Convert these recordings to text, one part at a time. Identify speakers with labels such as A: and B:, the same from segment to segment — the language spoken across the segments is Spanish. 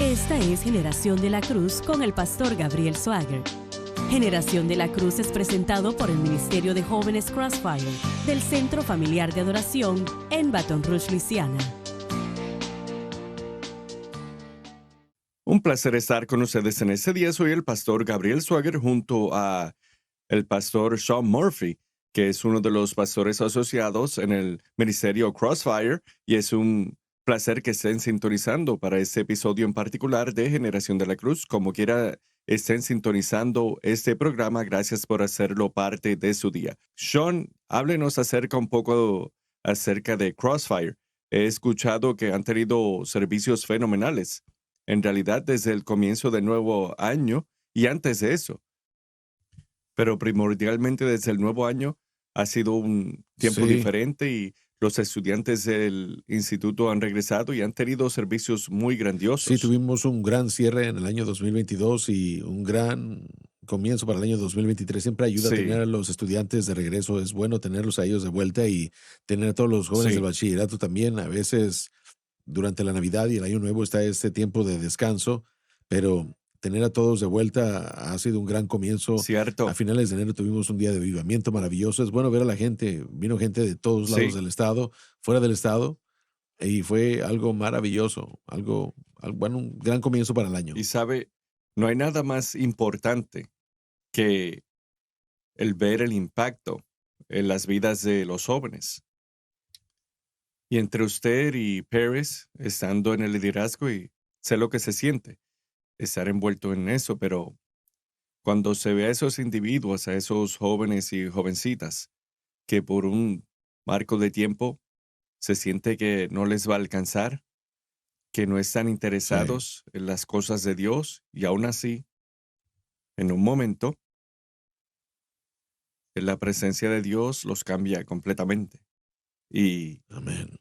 A: Esta es Generación de la Cruz con el pastor Gabriel Swagger. Generación de la Cruz es presentado por el Ministerio de Jóvenes Crossfire del Centro Familiar de Adoración en Baton Rouge, Luisiana.
B: Un placer estar con ustedes en este día. Soy el pastor Gabriel Swagger junto a el pastor Sean Murphy, que es uno de los pastores asociados en el Ministerio Crossfire, y es un placer que estén sintonizando para este episodio en particular de Generación de la Cruz. Como quiera estén sintonizando este programa, gracias por hacerlo parte de su día. Sean, háblenos un poco acerca de Crossfire. He escuchado que han tenido servicios fenomenales, en realidad desde el comienzo del nuevo año y antes de eso. Pero primordialmente desde el nuevo año ha sido un tiempo diferente y los estudiantes del instituto han regresado y han tenido servicios muy grandiosos.
C: Sí, tuvimos un gran cierre en el año 2022 y un gran comienzo para el año 2023. Siempre ayuda a tener a los estudiantes de regreso. Es bueno tenerlos a ellos de vuelta y tener a todos los jóvenes del bachillerato también. A veces durante la Navidad y el Año Nuevo está este tiempo de descanso, pero tener a todos de vuelta ha sido un gran comienzo.
B: Cierto.
C: A finales de enero tuvimos un día de avivamiento maravilloso. Es bueno ver a la gente. Vino gente de todos lados del estado, fuera del estado, y fue algo maravilloso. Bueno, un gran comienzo para el año.
B: Y sabe, no hay nada más importante que el ver el impacto en las vidas de los jóvenes. Y entre usted y Paris, estando en el liderazgo, y sé lo que se siente estar envuelto en eso, pero cuando se ve a esos individuos, a esos jóvenes y jovencitas, que por un marco de tiempo se siente que no les va a alcanzar, que no están interesados en las cosas de Dios, y aún así, en un momento, en la presencia de Dios los cambia completamente. Y
C: amén.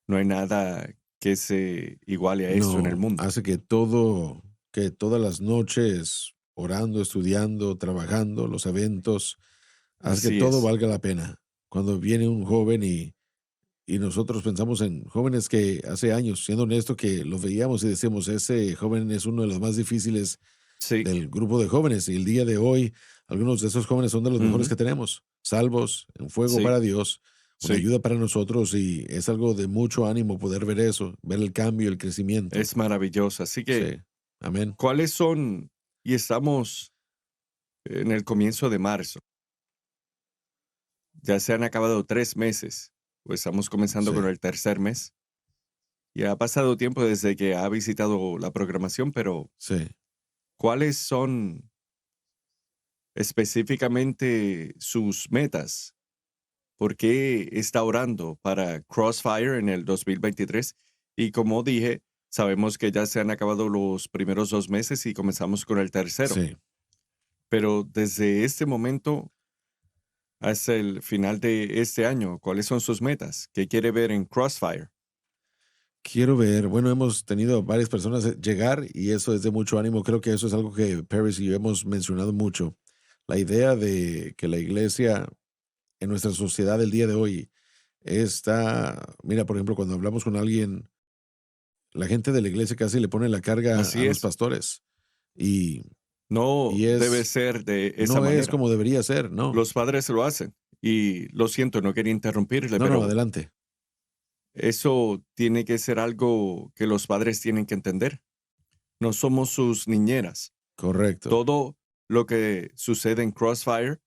B: No hay nada que se iguale a eso en el mundo.
C: Hace que todas las noches, orando, estudiando, trabajando, los eventos, hace que todo valga la pena. Cuando viene un joven y nosotros pensamos en jóvenes que hace años, siendo honesto, que los veíamos y decíamos, ese joven es uno de los más difíciles del grupo de jóvenes. Y el día de hoy, algunos de esos jóvenes son de los mejores que tenemos, salvos, en fuego para Dios, una ayuda para nosotros, y es algo de mucho ánimo poder ver eso, ver el cambio, el crecimiento.
B: Es maravilloso. Así que,
C: amén.
B: ¿cuáles son? Y estamos en el comienzo de marzo. Ya se han acabado 3 meses, o estamos comenzando con el tercer mes. Y ha pasado tiempo desde que ha visitado la programación, pero ¿cuáles son específicamente sus metas? ¿Por qué está orando para Crossfire en el 2023? Y como dije, sabemos que ya se han acabado los primeros 2 meses y comenzamos con el tercero. Pero desde este momento hasta el final de este año, ¿cuáles son sus metas? ¿Qué quiere ver en Crossfire?
C: Quiero ver, bueno, hemos tenido varias personas llegar y eso es de mucho ánimo. Creo que eso es algo que Paris y yo hemos mencionado mucho. La idea de que la iglesia en nuestra sociedad del día de hoy mira, por ejemplo, cuando hablamos con alguien, la gente de la iglesia casi le pone la carga a los pastores.
B: No debe ser de esa manera.
C: No es como debería ser, ¿no?
B: Los padres lo hacen. Y lo siento, no quería interrumpirle, pero
C: No, adelante.
B: Eso tiene que ser algo que los padres tienen que entender. No somos sus niñeras.
C: Correcto.
B: Todo lo que sucede en Crossfire,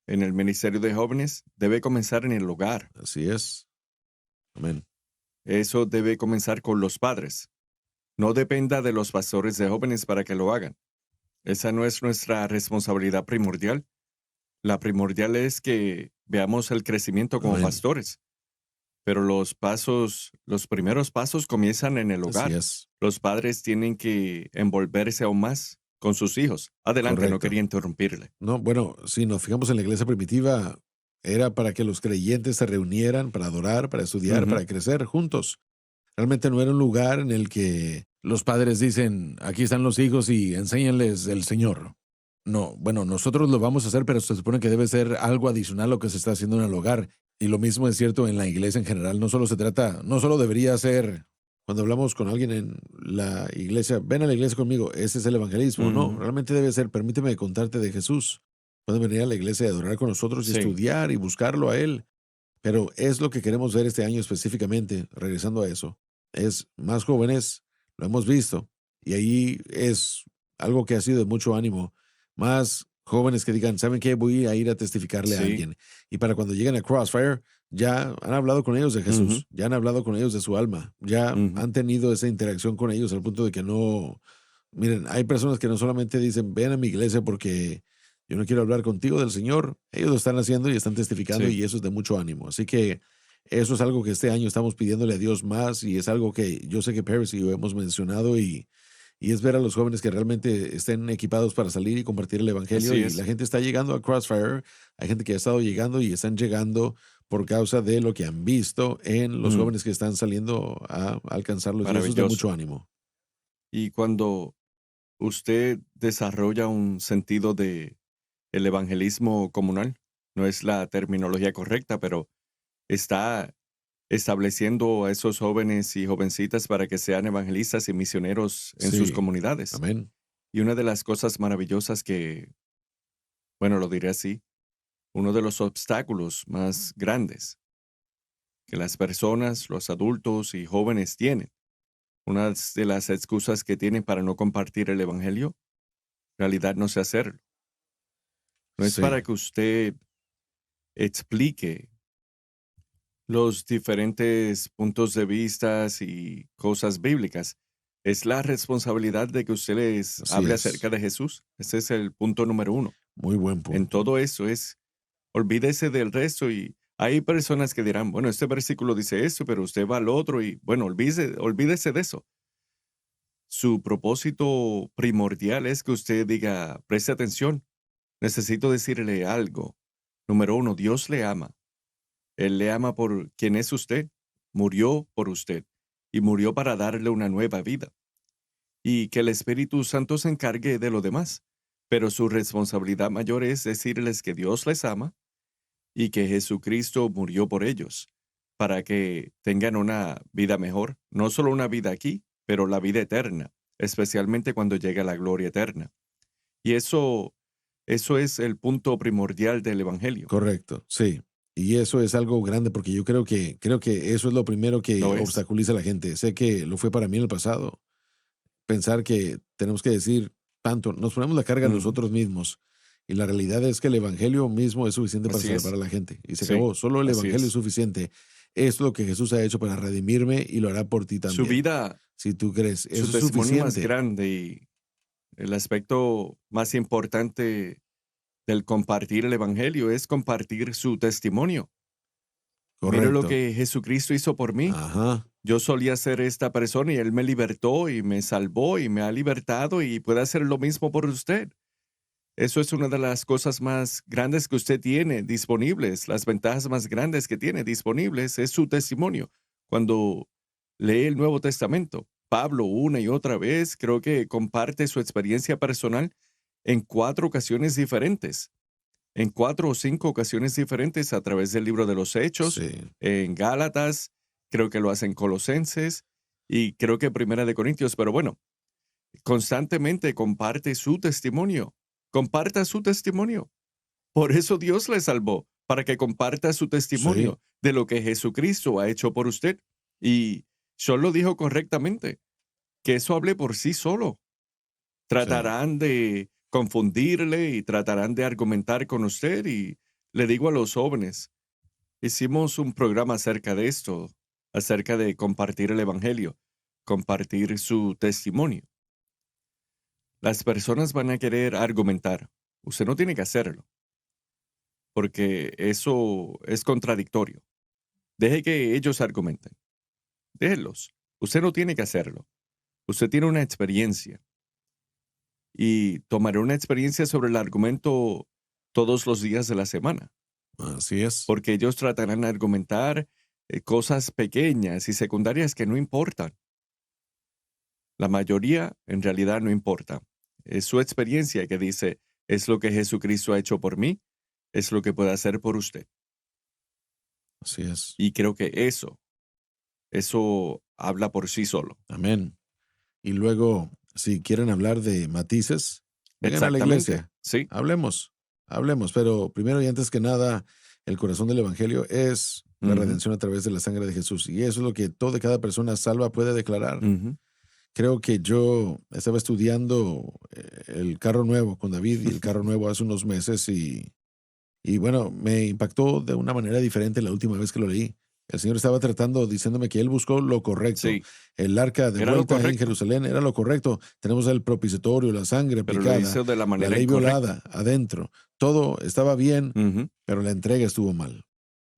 B: en el Ministerio de Jóvenes, debe comenzar en el hogar.
C: Así es. Amén.
B: Eso debe comenzar con los padres. No dependa de los pastores de jóvenes para que lo hagan. Esa no es nuestra responsabilidad primordial. La primordial es que veamos el crecimiento como pastores. Pero los primeros pasos comienzan en el hogar.
C: Así es.
B: Los padres tienen que envolverse aún más con sus hijos. Adelante, no quería interrumpirle.
C: No, bueno, si nos fijamos en la iglesia primitiva, era para que los creyentes se reunieran para adorar, para estudiar, para crecer juntos. Realmente no era un lugar en el que los padres dicen, aquí están los hijos y enséñenles el Señor. No, bueno, nosotros lo vamos a hacer, pero se supone que debe ser algo adicional a lo que se está haciendo en el hogar. Y lo mismo es cierto en la iglesia en general. No solo debería ser cuando hablamos con alguien en la iglesia, ven a la iglesia conmigo, ese es el evangelismo. No, realmente debe ser, permíteme contarte de Jesús. Pueden venir a la iglesia y adorar con nosotros y
B: Sí,
C: estudiar y buscarlo a Él. Pero es lo que queremos ver este año específicamente, regresando a eso. Es más jóvenes, lo hemos visto, y ahí es algo que ha sido de mucho ánimo. Más jóvenes que digan, ¿saben qué? Voy a ir a testificarle a
B: sí.
C: alguien. Y para cuando lleguen a Crossfire, ya han hablado con ellos de
B: Ujú,
C: Jesús, ya han hablado con ellos de su alma, ya
B: ujú.
C: han tenido esa interacción con ellos al punto de que no, miren, hay personas que no solamente dicen, ven a mi iglesia porque yo no quiero hablar contigo del Señor. Ellos lo están haciendo y están testificando
B: Sí,
C: y eso es de mucho ánimo. Así que eso es algo que este año estamos pidiéndole a Dios más y es algo que yo sé que Paris y yo hemos mencionado y es ver a los jóvenes que realmente estén equipados para salir y compartir el Evangelio
B: así
C: y
B: es.
C: la gente está llegando a Crossfire. Hay gente que ha estado llegando y están llegando por causa de lo que han visto en los
B: Mm,
C: jóvenes que están saliendo a alcanzarlos y eso es de
B: maravilloso.
C: mucho ánimo.
B: Y cuando usted desarrolla un sentido de el evangelismo comunal, no es la terminología correcta, pero está estableciendo a esos jóvenes y jovencitas para que sean evangelistas y misioneros en sus
C: Sí,
B: comunidades.
C: amén.
B: Y una de las cosas maravillosas que, bueno, lo diré así, uno de los obstáculos más grandes que las personas, los adultos y jóvenes tienen, una de las excusas que tienen para no compartir el evangelio, en realidad no sé hacerlo. No es
C: Sí,
B: para que usted explique los diferentes puntos de vista y cosas bíblicas. Es la responsabilidad de que usted les
C: así
B: hable
C: es.
B: acerca de Jesús. Ese es el punto número uno.
C: Muy buen
B: En
C: punto.
B: todo eso es, olvídese del resto y hay personas que dirán, bueno, este versículo dice esto, pero usted va al otro y bueno, olvídese de eso. Su propósito primordial es que usted diga, preste atención, necesito decirle algo. Número uno, Dios le ama. Él le ama por quien es usted, murió por usted y murió para darle una nueva vida. Y que el Espíritu Santo se encargue de lo demás. Pero su responsabilidad mayor es decirles que Dios les ama y que Jesucristo murió por ellos, para que tengan una vida mejor, no solo una vida aquí, pero la vida eterna, especialmente cuando llegue la gloria eterna. Y eso es el punto primordial del Evangelio.
C: Correcto, sí. Y eso es algo grande porque yo creo que eso es lo primero que
B: ¿Lo es?
C: obstaculiza a la gente. Sé que lo fue para mí en el pasado. Pensar que tenemos que decir tanto, nos ponemos la carga
B: Ujú,
C: nosotros mismos. Y la realidad es que el evangelio mismo es suficiente para
B: así
C: salvar
B: es.
C: a la gente. Y se
B: Sí,
C: acabó. Solo el
B: así
C: evangelio es
B: es.
C: suficiente. Es lo que Jesús ha hecho para redimirme y lo hará por ti
B: Su
C: también.
B: vida,
C: Si tú crees,
B: su
C: eso es
B: testimonio más
C: suficiente.
B: grande y el aspecto más importante del compartir el Evangelio es compartir su testimonio. Mire lo
C: Correcto.
B: que Jesucristo hizo por mí.
C: Ajá.
B: Yo solía ser esta persona y Él me libertó y me salvó y me ha libertado y puede hacer lo mismo por usted. Eso es una de las cosas más grandes que usted tiene disponibles, las ventajas más grandes que tiene disponibles es su testimonio. Cuando lee el Nuevo Testamento, Pablo una y otra vez creo que comparte su experiencia personal en 4 ocasiones diferentes, en 4 o 5 ocasiones diferentes a través del libro de los Hechos,
C: Sí.
B: en Gálatas, creo que lo hace en Colosenses y creo que Primera de Corintios, pero bueno, constantemente comparte su testimonio. Comparta su testimonio. Por eso Dios le salvó, para que comparta su
C: Sí.
B: testimonio de lo que Jesucristo ha hecho por usted. Y Sean lo dijo correctamente, que eso hable por sí solo.
C: Sí.
B: Tratarán de confundirle y tratarán de argumentar con usted. Y le digo a los jóvenes, hicimos un programa acerca de esto, acerca de compartir el Evangelio, compartir su testimonio. Las personas van a querer argumentar. Usted no tiene que hacerlo, porque eso es contradictorio. Deje que ellos argumenten. Déjenlos. Usted no tiene que hacerlo. Usted tiene una experiencia y tomaré una experiencia sobre el argumento todos los días de la semana,
C: Así es.
B: porque ellos tratarán de argumentar cosas pequeñas y secundarias que no importan. La mayoría en realidad no importa. Es su experiencia que dice, es lo que Jesucristo ha hecho por mí, es lo que puede hacer por usted.
C: Así es.
B: Y creo que eso habla por sí solo.
C: Amén. Y luego, si quieren hablar de matices, vengan a la
B: Exactamente,
C: iglesia.
B: sí.
C: Hablemos, hablemos. Pero primero y antes que nada, el corazón del Evangelio es la
B: Ujú,
C: redención a través de la sangre de Jesús. Y eso es lo que toda cada persona salva puede declarar.
B: ujú.
C: Creo que yo estaba estudiando el carro nuevo con David y el carro nuevo hace unos meses y bueno, me impactó de una manera diferente la última vez que lo leí. El Señor estaba tratando, diciéndome que Él buscó lo correcto.
B: Sí,
C: El arca de
B: era lo
C: vuelta en
B: correcto,
C: Jerusalén era lo correcto. Tenemos el propiciatorio, la sangre
B: pero lo
C: aplicada,
B: hizo de la
C: la
B: manera
C: ley
B: incorrecta.
C: violada adentro. Todo estaba bien,
B: Ujú,
C: pero la entrega estuvo mal.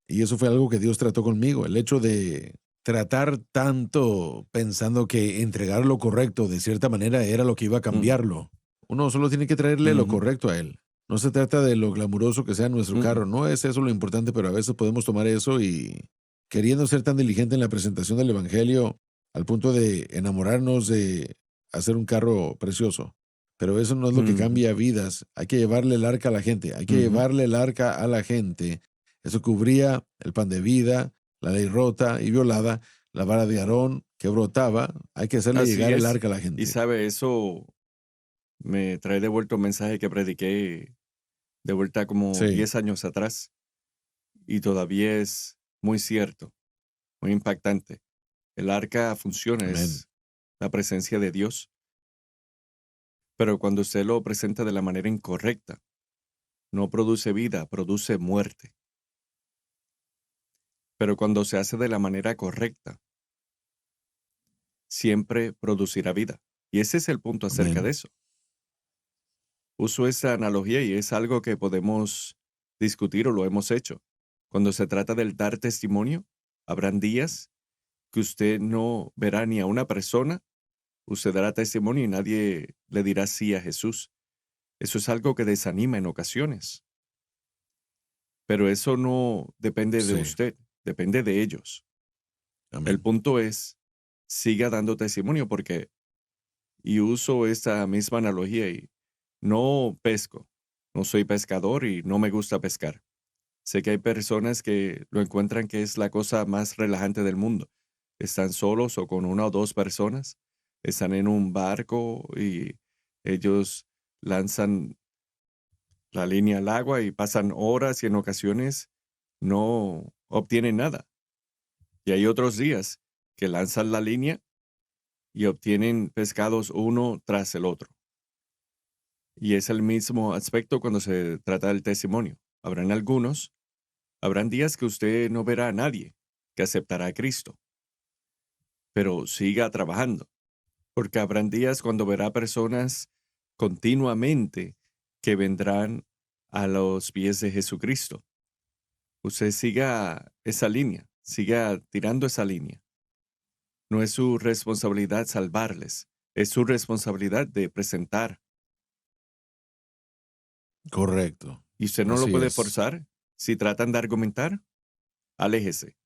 C: Y eso fue algo que Dios trató conmigo. El hecho de tratar tanto pensando que entregar lo correcto de cierta manera era lo que iba a
B: mm,
C: cambiarlo. Uno solo tiene que traerle lo
B: ujú,
C: correcto a Él. No se trata de lo glamuroso que sea nuestro
B: mm,
C: carro. No es eso lo importante, pero a veces podemos tomar eso y queriendo ser tan diligente en la presentación del Evangelio al punto de enamorarnos de hacer un carro precioso. Pero eso no es lo que
B: ujú,
C: cambia vidas. Hay que llevarle el arca a la gente. Hay que
B: ujú.
C: llevarle el arca a la gente. Eso cubría el pan de vida, la ley rota y violada, la vara de Aarón que brotaba. Hay que hacerle
B: Así
C: llegar el
B: es.
C: arca a la
B: Y
C: gente.
B: sabe, eso me trae de vuelta un mensaje que prediqué de vuelta como
C: Sí,
B: 10 años atrás y todavía es muy cierto, muy impactante. El arca funciona,
C: amén.
B: es la presencia de Dios, pero cuando usted lo presenta de la manera incorrecta, no produce vida, produce muerte. Pero cuando se hace de la manera correcta, siempre producirá vida. Y ese es el punto acerca de
C: Amén.
B: eso. Uso esta analogía y es algo que podemos discutir o lo hemos hecho. Cuando se trata del dar testimonio, habrán días que usted no verá ni a una persona, usted dará testimonio y nadie le dirá sí a Jesús. Eso es algo que desanima en ocasiones, pero eso no depende de
C: Sí,
B: usted, depende de ellos. El
C: amén.
B: punto es, siga dando testimonio porque, y uso esta misma analogía y no pesco, no soy pescador y no me gusta pescar. Sé que hay personas que lo encuentran que es la cosa más relajante del mundo. Están solos o con una o dos personas, están en un barco y ellos lanzan la línea al agua y pasan horas y en ocasiones no obtienen nada. Y hay otros días que lanzan la línea y obtienen pescados uno tras el otro. Y es el mismo aspecto cuando se trata del testimonio. Habrán días que usted no verá a nadie que aceptará a Cristo, pero siga trabajando, porque habrán días cuando verá personas continuamente que vendrán a los pies de Jesucristo. Usted siga esa línea, siga tirando esa línea. No es su responsabilidad salvarles, es su responsabilidad de presentar.
C: Correcto.
B: Y usted no lo
C: Así
B: puede
C: es.
B: forzar. Si tratan de argumentar, aléjese.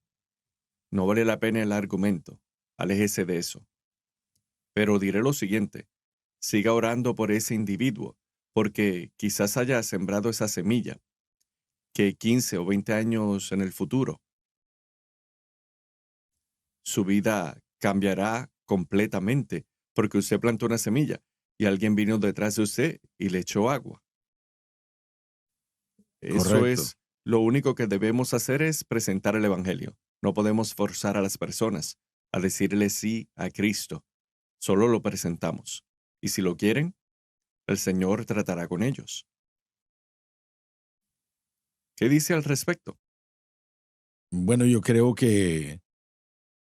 B: No vale la pena el argumento. Aléjese de eso. Pero diré lo siguiente, siga orando por ese individuo, porque quizás haya sembrado esa semilla que 15 o 20 años en el futuro, su vida cambiará completamente, porque usted plantó una semilla y alguien vino detrás de usted y le echó agua. Eso
C: Correcto.
B: es lo único que debemos hacer es presentar el Evangelio. No podemos forzar a las personas a decirle sí a Cristo. Solo lo presentamos. Y si lo quieren, el Señor tratará con ellos. ¿Qué dice al respecto?
C: Bueno, yo creo que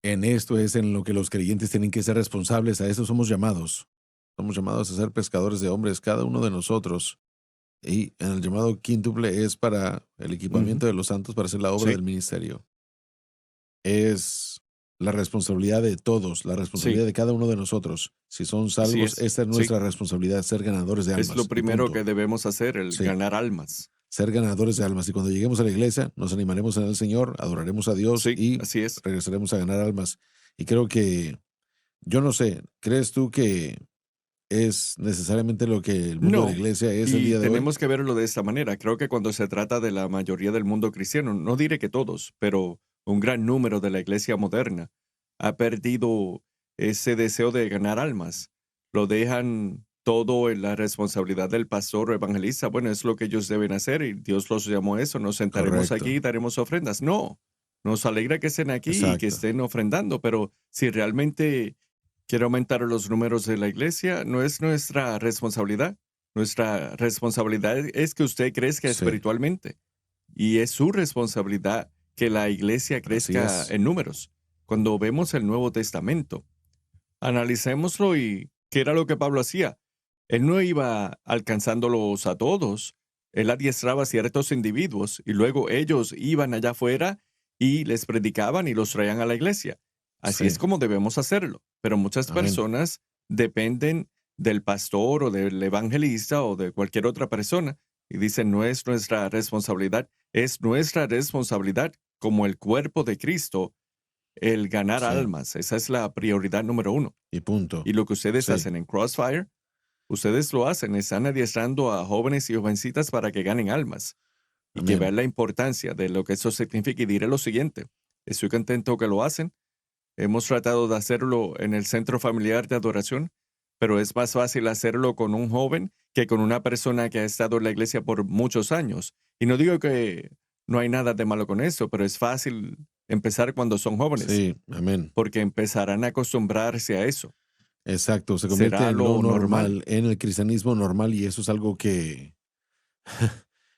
C: en esto es en lo que los creyentes tienen que ser responsables. A eso somos llamados. Somos llamados a ser pescadores de hombres, cada uno de nosotros. Y en el llamado quíntuple es para el
B: Ujú,
C: equipamiento de los santos para hacer la obra
B: sí,
C: del ministerio. Es la responsabilidad de todos, la
B: sí,
C: responsabilidad de cada uno de nosotros. Si son
B: así
C: salvos,
B: es.
C: esta es
B: Sí,
C: nuestra responsabilidad, ser ganadores de
B: es lo
C: almas. Y
B: primero que
C: punto.
B: debemos hacer, el
C: Sí,
B: ganar almas.
C: ser ganadores de almas. Y cuando lleguemos a la iglesia, nos animaremos en el Señor, adoraremos a Dios
B: Sí,
C: y
B: así es.
C: regresaremos a ganar almas. Y creo que, yo no sé, ¿crees tú que es necesariamente lo que el mundo de la
B: No,
C: iglesia es el
B: y
C: día de hoy?
B: tenemos que verlo de esta manera. Creo que cuando se trata de la mayoría del mundo cristiano, no diré que todos, pero un gran número de la iglesia moderna, ha perdido ese deseo de ganar almas. Lo dejan todo en la responsabilidad del pastor o evangelista. Bueno, es lo que ellos deben hacer y Dios los llamó a eso. Nos sentaremos aquí y
C: Correcto.
B: daremos ofrendas. No, nos alegra que estén aquí y que
C: Exacto.
B: estén ofrendando, pero si realmente quiere aumentar los números de la iglesia, no es nuestra responsabilidad. Nuestra responsabilidad es que usted crezca
C: Sí,
B: espiritualmente y es su responsabilidad que la iglesia
C: así
B: crezca
C: es.
B: en números. Cuando vemos el Nuevo Testamento, analicémoslo y qué era lo que Pablo hacía. Él no iba alcanzándolos a todos. Él adiestraba a ciertos individuos y luego ellos iban allá afuera y les predicaban y los traían a la iglesia. Así es
C: Sí,
B: como debemos hacerlo. Pero muchas
C: amén.
B: personas dependen del pastor o del evangelista o de cualquier otra persona y dicen no es nuestra responsabilidad, es nuestra responsabilidad como el cuerpo de Cristo el ganar
C: Sí,
B: almas. Esa es la prioridad número uno.
C: y punto.
B: Y lo que ustedes
C: Sí,
B: hacen en Crossfire, ustedes lo hacen, están adiestrando a jóvenes y jovencitas para que ganen almas y que
C: amén.
B: vean la importancia de lo que eso significa. Y diré lo siguiente, estoy contento que lo hacen. Hemos tratado de hacerlo en el centro familiar de adoración, pero es más fácil hacerlo con un joven que con una persona que ha estado en la iglesia por muchos años. Y no digo que no hay nada de malo con eso, pero es fácil empezar cuando son jóvenes,
C: Sí, amén.
B: porque empezarán a acostumbrarse a eso.
C: Exacto, se convierte
B: Será
C: en lo
B: lo normal.
C: normal, en el cristianismo normal, y eso es algo que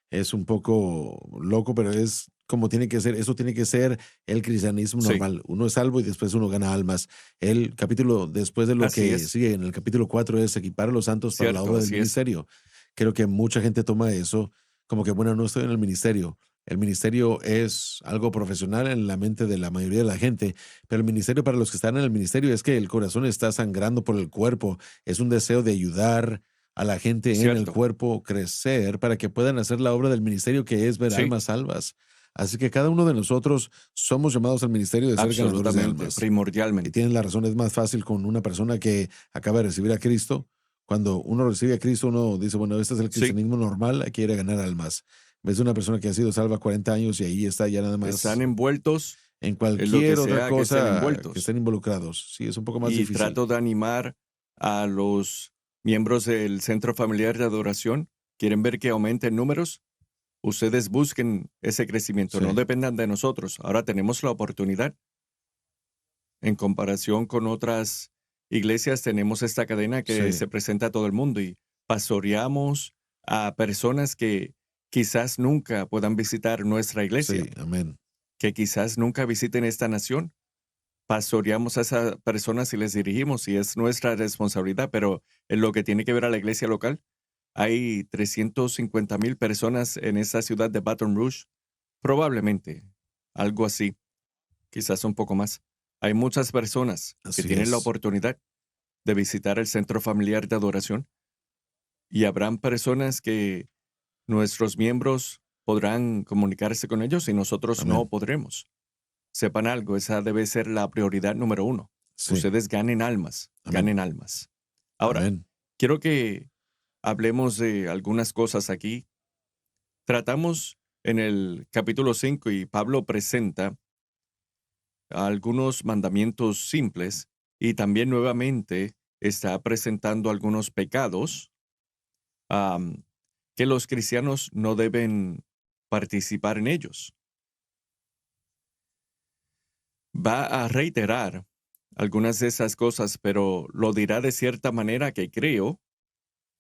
C: es un poco loco, pero es como tiene que ser, eso tiene que ser el cristianismo
B: Sí,
C: normal. Uno es salvo y después uno gana almas. El capítulo, después de lo
B: así
C: que
B: es.
C: sigue en el capítulo 4 es equipar a los santos para la
B: Cierto,
C: obra del
B: así es.
C: ministerio. Creo que mucha gente toma eso como que, bueno, no estoy en el ministerio. El ministerio es algo profesional en la mente de la mayoría de la gente, pero el ministerio para los que están en el ministerio es que el corazón está sangrando por el cuerpo, es un deseo de ayudar a la gente en el
B: Cierto.
C: cuerpo crecer para que puedan hacer la obra del ministerio que es ver
B: Sí,
C: almas salvas. Así que cada uno de nosotros somos llamados al ministerio de ser ganadores de
B: absolutamente,
C: almas. Y
B: primordialmente.
C: tienes la razón, es más fácil con una persona que acaba de recibir a Cristo. Cuando uno recibe a Cristo, uno dice, bueno, este es el
B: Sí,
C: cristianismo normal, aquí ir a ganar almas. En vez de una persona que ha sido salva 40 años y ahí está ya nada
B: están
C: más
B: envueltos
C: en
B: en lo que
C: cualquier otra
B: sea que estén
C: cosa que
B: envueltos.
C: estén involucrados. Sí, es un poco más
B: Y
C: difícil.
B: trato de animar a los miembros del Centro Familiar de Adoración. ¿Quieren ver que aumenten números? Ustedes busquen ese crecimiento, no
C: Sí,
B: dependan de nosotros. Ahora tenemos la oportunidad. En comparación con otras iglesias, tenemos esta cadena que
C: sí,
B: se presenta a todo el mundo y pastoreamos a personas que quizás nunca puedan visitar nuestra iglesia,
C: sí, amén.
B: que quizás nunca visiten esta nación. Pastoreamos a esas personas y les dirigimos y es nuestra responsabilidad, pero en lo que tiene que ver a la iglesia local, hay 350,000 personas en esta ciudad de Baton Rouge, probablemente, algo así, quizás un poco más. Hay muchas personas que
C: Así
B: tienen la
C: es.
B: oportunidad de visitar el centro familiar de adoración y habrán personas que nuestros miembros podrán comunicarse con ellos y nosotros no
C: Amén.
B: podremos. Sepan algo, esa debe ser la prioridad número uno.
C: Sí,
B: Ustedes ganen almas,
C: amén.
B: ganen almas. Ahora,
C: Amén.
B: quiero que hablemos de algunas cosas aquí. Tratamos en el capítulo 5 y Pablo presenta algunos mandamientos simples y también nuevamente está presentando algunos pecados am, que los cristianos no deben participar en ellos. Va a reiterar algunas de esas cosas, pero lo dirá de cierta manera que creo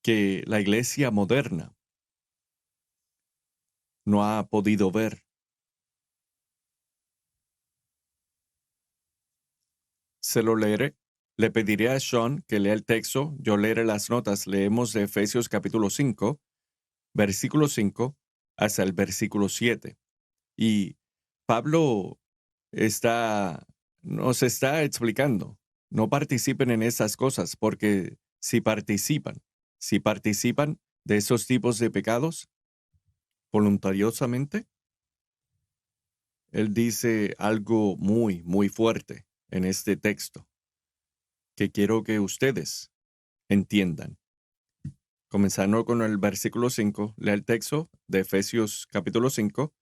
B: que la iglesia moderna no ha podido ver. Se lo leeré. Le pediré a Sean que lea el texto, yo leeré las notas. Leemos de Efesios capítulo 5, versículo 5 hasta el versículo 7. Y Pablo nos está explicando, no participen en esas cosas, porque si participan de esos tipos de pecados voluntariosamente, él dice algo muy, muy fuerte en este texto que quiero que ustedes entiendan. Comenzando con el versículo 5, lea el texto de Efesios capítulo 5,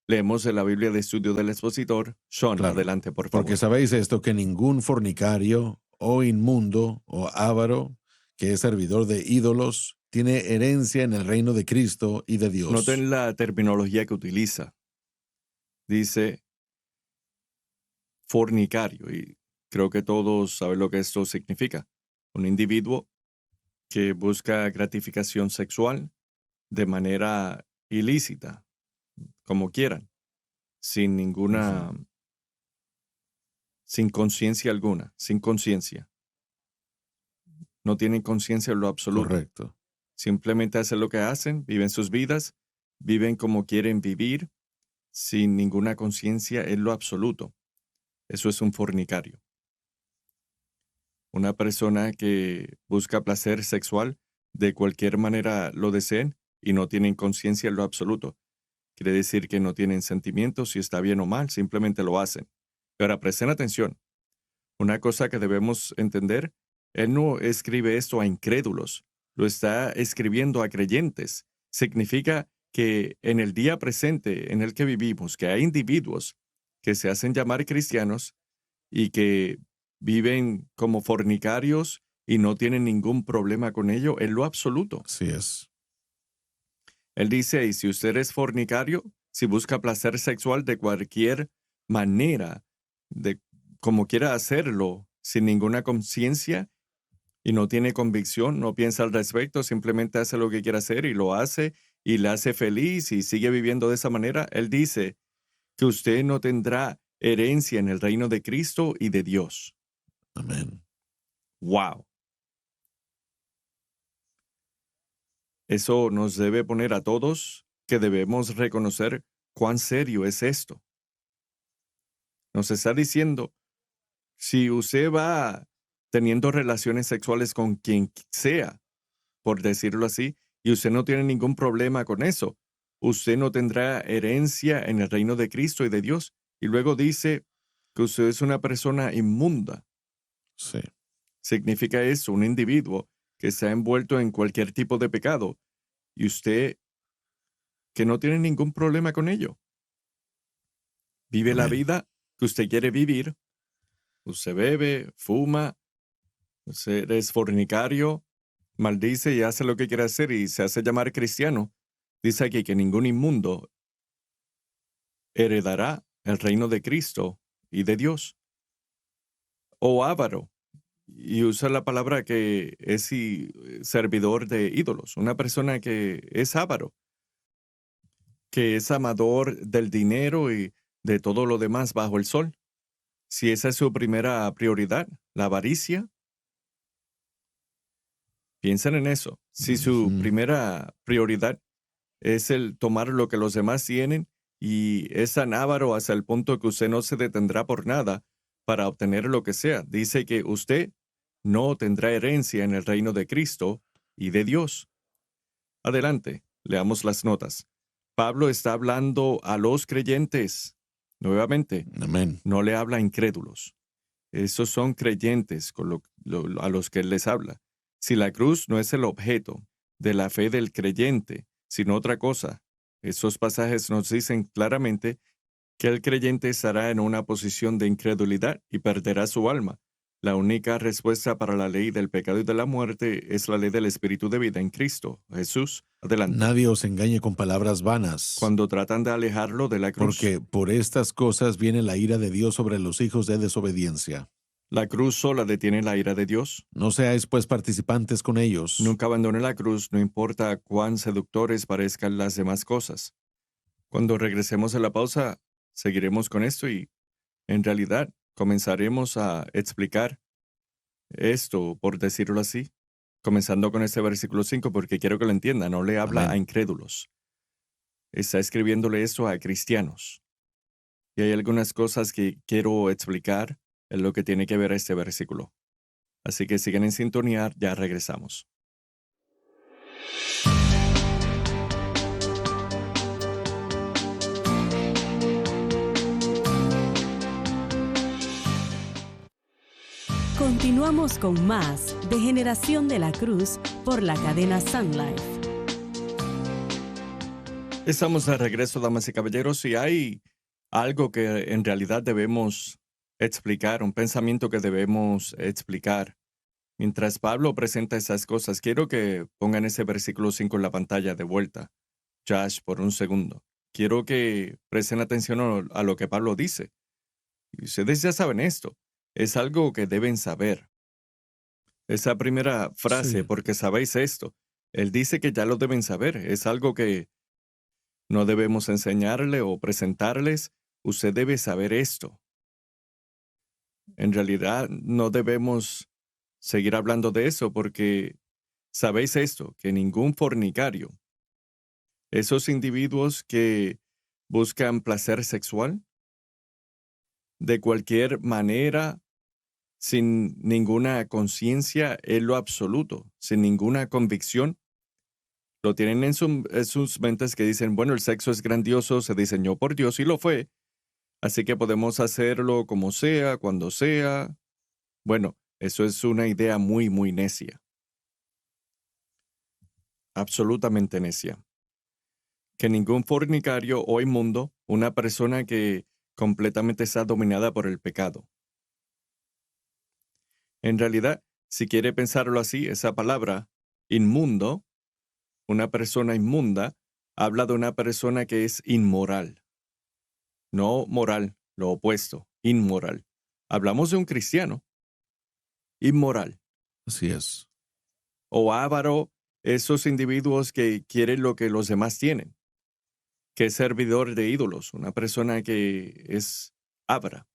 B: Leemos de la Biblia de Estudio del Expositor. Sean,
C: Claro,
B: adelante, por favor.
C: porque sabéis esto, que ningún fornicario o inmundo o avaro que es servidor de ídolos tiene herencia en el reino de Cristo y de Dios.
B: Noten la terminología que utiliza. Dice fornicario, y creo que todos saben lo que esto significa. Un individuo que busca gratificación sexual de manera ilícita, como quieran, sin ninguna, sin conciencia alguna, sin conciencia. No tienen conciencia en lo absoluto.
C: Correcto.
B: Simplemente hacen lo que hacen, viven sus vidas, viven como quieren vivir, sin ninguna conciencia en lo absoluto. Eso es un fornicario. Una persona que busca placer sexual de cualquier manera lo deseen y no tienen conciencia en lo absoluto. Quiere decir que no tienen sentimientos si está bien o mal, simplemente lo hacen. Pero ahora presten atención. Una cosa que debemos entender, él no escribe esto a incrédulos, lo está escribiendo a creyentes. Significa que en el día presente en el que vivimos, que hay individuos que se hacen llamar cristianos y que viven como fornicarios y no tienen ningún problema con ello en lo absoluto.
C: Así es.
B: Él dice, y si usted es fornicario, si busca placer sexual de cualquier manera, de como quiera hacerlo, sin ninguna conciencia y no tiene convicción, no piensa al respecto, simplemente hace lo que quiere hacer y lo hace y le hace feliz y sigue viviendo de esa manera, él dice que usted no tendrá herencia en el reino de Cristo y de Dios.
C: Amén.
B: ¡Wow! Eso nos debe poner a todos que debemos reconocer cuán serio es esto. Nos está diciendo, si usted va teniendo relaciones sexuales con quien sea, por decirlo así, y usted no tiene ningún problema con eso, usted no tendrá herencia en el reino de Cristo y de Dios. Y luego dice que usted es una persona inmunda.
C: Sí.
B: Significa eso, un individuo que se ha envuelto en cualquier tipo de pecado y usted que no tiene ningún problema con ello. Vive la vida que usted quiere vivir. Usted bebe, fuma, usted es fornicario, maldice y hace lo que quiere hacer y se hace llamar cristiano. Dice aquí que ningún inmundo heredará el reino de Cristo y de Dios. O avaro. Y usa la palabra que es servidor de ídolos. Una persona que es avaro, que es amador del dinero y de todo lo demás bajo el sol. Si esa es su primera prioridad, la avaricia, piensen en eso. Si su primera prioridad es el tomar lo que los demás tienen y es tan avaro hasta el punto que usted no se detendrá por nada para obtener lo que sea, dice que usted no tendrá herencia en el reino de Cristo y de Dios. Adelante, leamos las notas. Pablo está hablando a los creyentes. Nuevamente,
C: Amén.
B: No le habla a incrédulos. Esos son creyentes a los que él les habla. Si la cruz no es el objeto de la fe del creyente, sino otra cosa, esos pasajes nos dicen claramente que el creyente estará en una posición de incredulidad y perderá su alma. La única respuesta para la ley del pecado y de la muerte es la ley del Espíritu de vida en Cristo. Jesús, adelante.
C: Nadie os engañe con palabras vanas.
B: Cuando tratan de alejarlo de la cruz.
C: Porque por estas cosas viene la ira de Dios sobre los hijos de desobediencia.
B: La cruz sola detiene la ira de Dios.
C: No seáis pues participantes con ellos.
B: Nunca abandone la cruz, no importa cuán seductores parezcan las demás cosas. Cuando regresemos a la pausa, seguiremos con esto y, en realidad, comenzaremos a explicar esto, por decirlo así, comenzando con este versículo 5, porque quiero que lo entiendan, no le habla a incrédulos. Está escribiéndole esto a cristianos. Y hay algunas cosas que quiero explicar en lo que tiene que ver este versículo. Así que sigan en sintonía, ya regresamos.
A: Continuamos con más de Generación de la Cruz por la cadena Sun Life.
B: Estamos de regreso, damas y caballeros, y hay algo que en realidad debemos explicar, un pensamiento que debemos explicar. Mientras Pablo presenta esas cosas, quiero que pongan ese versículo 5 en la pantalla de vuelta, Josh, por un segundo. Quiero que presten atención a lo que Pablo dice. Y ustedes ya saben esto, es algo que deben saber. Esa primera frase,
C: Sí,
B: porque sabéis esto, él dice que ya lo deben saber, es algo que no debemos enseñarle o presentarles, usted debe saber esto. En realidad no debemos seguir hablando de eso porque sabéis esto, que ningún fornicario, esos individuos que buscan placer sexual de cualquier manera, sin ninguna conciencia en lo absoluto, sin ninguna convicción, lo tienen en sus mentes que dicen, bueno, el sexo es grandioso, se diseñó por Dios y lo fue, así que podemos hacerlo como sea, cuando sea. Bueno, eso es una idea muy, muy necia, absolutamente necia. Que ningún fornicario o inmundo, una persona que completamente está dominada por el pecado. En realidad, si quiere pensarlo así, esa palabra, inmundo, una persona inmunda, habla de una persona que es inmoral. No moral, lo opuesto, inmoral. Hablamos de un cristiano, inmoral.
C: así es.
B: O avaro, esos individuos que quieren lo que los demás tienen, que es servidor de ídolos, una persona que es avara,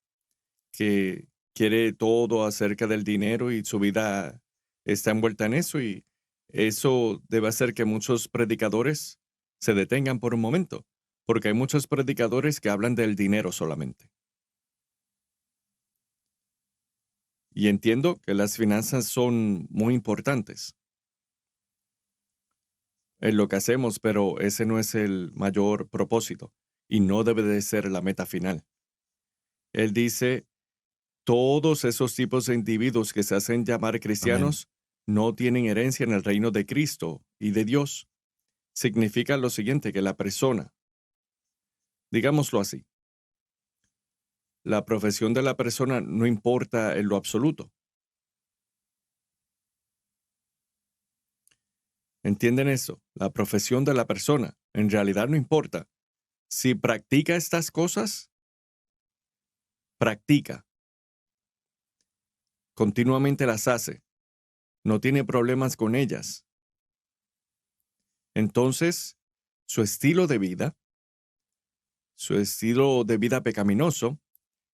B: que quiere todo acerca del dinero y su vida está envuelta en eso y eso debe hacer que muchos predicadores se detengan por un momento, porque hay muchos predicadores que hablan del dinero solamente. Y entiendo que las finanzas son muy importantes en lo que hacemos, pero ese no es el mayor propósito y no debe de ser la meta final. Él dice, todos esos tipos de individuos que se hacen llamar
C: Amén.
B: cristianos no tienen herencia en el reino de Cristo y de Dios. Significa lo siguiente, que la persona, digámoslo así, la profesión de la persona no importa en lo absoluto. ¿Entienden eso? La profesión de la persona en realidad no importa. Si practica estas cosas, practica, continuamente las hace, no tiene problemas con ellas. Entonces, su estilo de vida pecaminoso,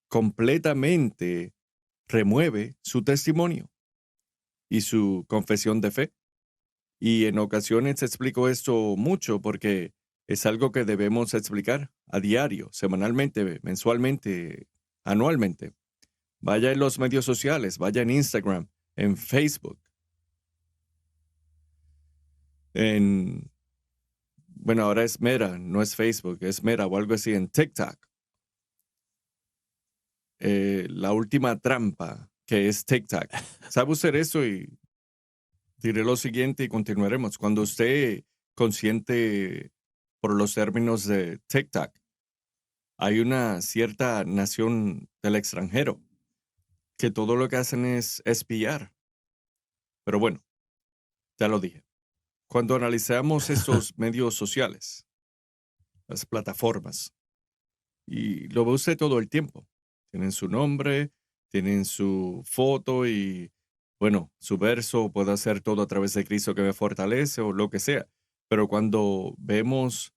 B: completamente remueve su testimonio y su confesión de fe. Y en ocasiones explico esto mucho porque es algo que debemos explicar a diario, semanalmente, mensualmente, anualmente. Vaya en los medios sociales, vaya en Instagram, en Facebook, en, bueno, ahora es Meta, no es Facebook, es Meta o algo así, en TikTok. La última trampa que es TikTok. ¿Sabe usted eso? Y diré lo siguiente y continuaremos. Cuando usted consciente por los términos de TikTok, hay una cierta nación del extranjero que todo lo que hacen es espiar. Pero bueno, ya lo dije. Cuando analizamos estos medios sociales, las plataformas, y lo ve usted todo el tiempo, tienen su nombre, tienen su foto y, bueno, su verso, puedo hacer todo a través de Cristo que me fortalece o lo que sea. Pero cuando vemos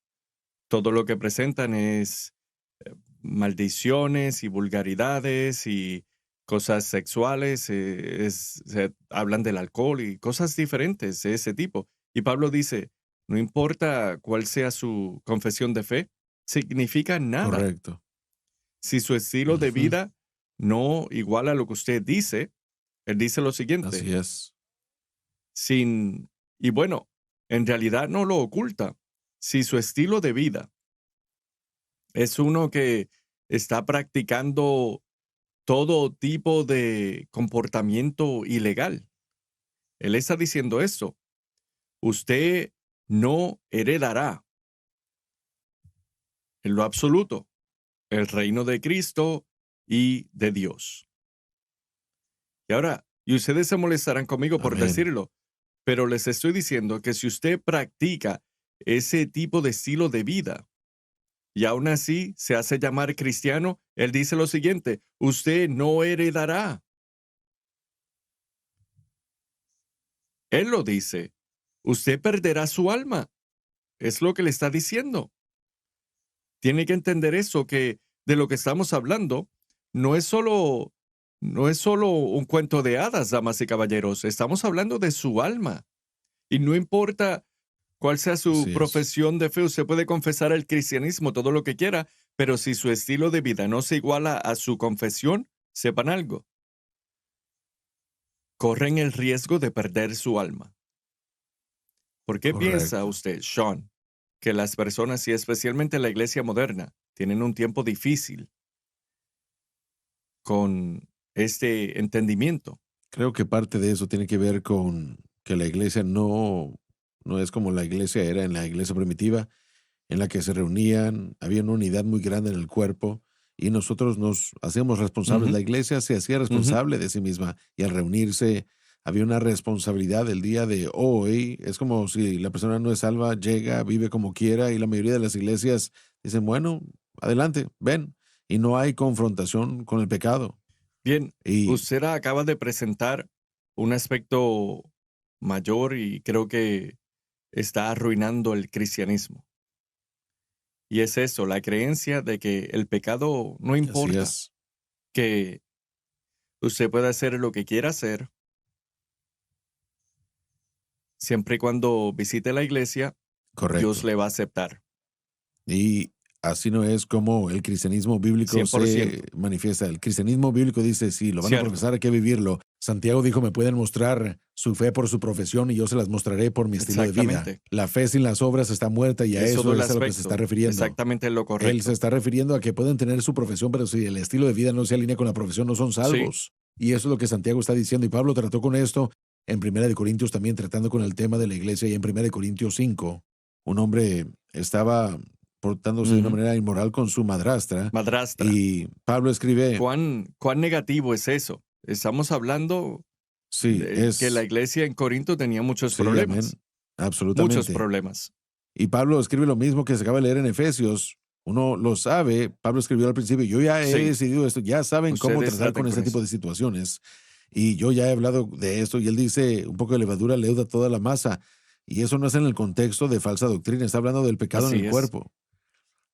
B: todo lo que presentan es maldiciones y vulgaridades y cosas sexuales, hablan del alcohol y cosas diferentes de ese tipo. Y Pablo dice, no importa cuál sea su confesión de fe, significa nada.
C: Correcto.
B: Si su estilo de
C: Ujú,
B: vida no iguala lo que usted dice, él dice lo siguiente,
C: así es.
B: sin, y bueno, en realidad no lo oculta. Si su estilo de vida es uno que está practicando todo tipo de comportamiento ilegal. Él está diciendo esto. Usted no heredará en lo absoluto, el reino de Cristo y de Dios. Y ahora, y ustedes se molestarán conmigo por
C: Amén.
B: decirlo, pero les estoy diciendo que si usted practica ese tipo de estilo de vida y aún así se hace llamar cristiano, él dice lo siguiente: usted no heredará. Él lo dice. Usted perderá su alma. Es lo que le está diciendo. Tiene que entender eso, que de lo que estamos hablando no es solo, no es solo un cuento de hadas, damas y caballeros. Estamos hablando de su alma. Y no importa cuál sea su
C: Así es.
B: profesión de fe, usted puede confesar el cristianismo todo lo que quiera, pero si su estilo de vida no se iguala a su confesión, sepan algo. Corren el riesgo de perder su alma. ¿Por qué piensa
C: Correcto.
B: usted, Sean, que las personas, y especialmente la iglesia moderna, tienen un tiempo difícil con este entendimiento?
C: Creo que parte de eso tiene que ver con que la iglesia no es como la iglesia era en la iglesia primitiva, en la que se reunían, había una unidad muy grande en el cuerpo y nosotros nos hacíamos responsables.
B: Ujú,
C: La iglesia se hacía
B: ujú.
C: responsable de sí misma y al reunirse había una responsabilidad. El día de hoy es como si la persona no es salva, llega, vive como quiera y la mayoría de las iglesias dicen, bueno, adelante, ven. Y no hay confrontación con el pecado.
B: Bien,
C: Y
B: usted acaba de presentar un aspecto mayor y creo que está arruinando el cristianismo. Y es eso, la creencia de que el pecado no
C: así
B: importa,
C: es,
B: que usted puede hacer lo que quiera hacer, siempre y cuando visite la iglesia, Dios
C: correcto.
B: le va a aceptar,
C: Y así no es como el cristianismo bíblico se
B: 100%.
C: manifiesta. El cristianismo bíblico dice, sí, lo van a
B: Cierto,
C: profesar, hay que vivirlo. Santiago dijo, me pueden mostrar su fe por su profesión y yo se las mostraré por mi estilo de vida.
B: exactamente.
C: La fe sin las obras está muerta y a
B: Es todo
C: eso
B: el
C: es a lo que se está
B: aspecto,
C: refiriendo.
B: exactamente lo
C: Él se
B: correcto.
C: está refiriendo a que pueden tener su profesión, pero si el estilo de vida no se alinea con la profesión, no son
B: Sí,
C: salvos. Y eso es lo que Santiago está diciendo. Y Pablo trató con esto en Primera de Corintios también, tratando con el tema de la iglesia. Y en Primera de Corintios 5, un hombre estaba portándose de una
B: ujú.
C: manera inmoral con su madrastra.
B: Madrastra.
C: Y Pablo escribe,
B: ¿Cuán negativo es eso? Estamos hablando
C: sí,
B: de que la
C: es,
B: iglesia en Corinto tenía
C: sí, amén,
B: muchos
C: absolutamente.
B: problemas.
C: Y Pablo escribe lo mismo que se acaba de leer en Efesios. Uno lo sabe, Pablo escribió al principio, yo ya he
B: Sí,
C: decidido esto, ya saben cómo
B: ustedes
C: tratar
B: traten
C: con
B: con
C: este tipo
B: eso.
C: de situaciones. Y yo ya he hablado de esto y él dice, un poco de levadura leuda toda la masa. Y eso no es en el contexto de falsa doctrina, está hablando del pecado en el
B: Así es.
C: cuerpo.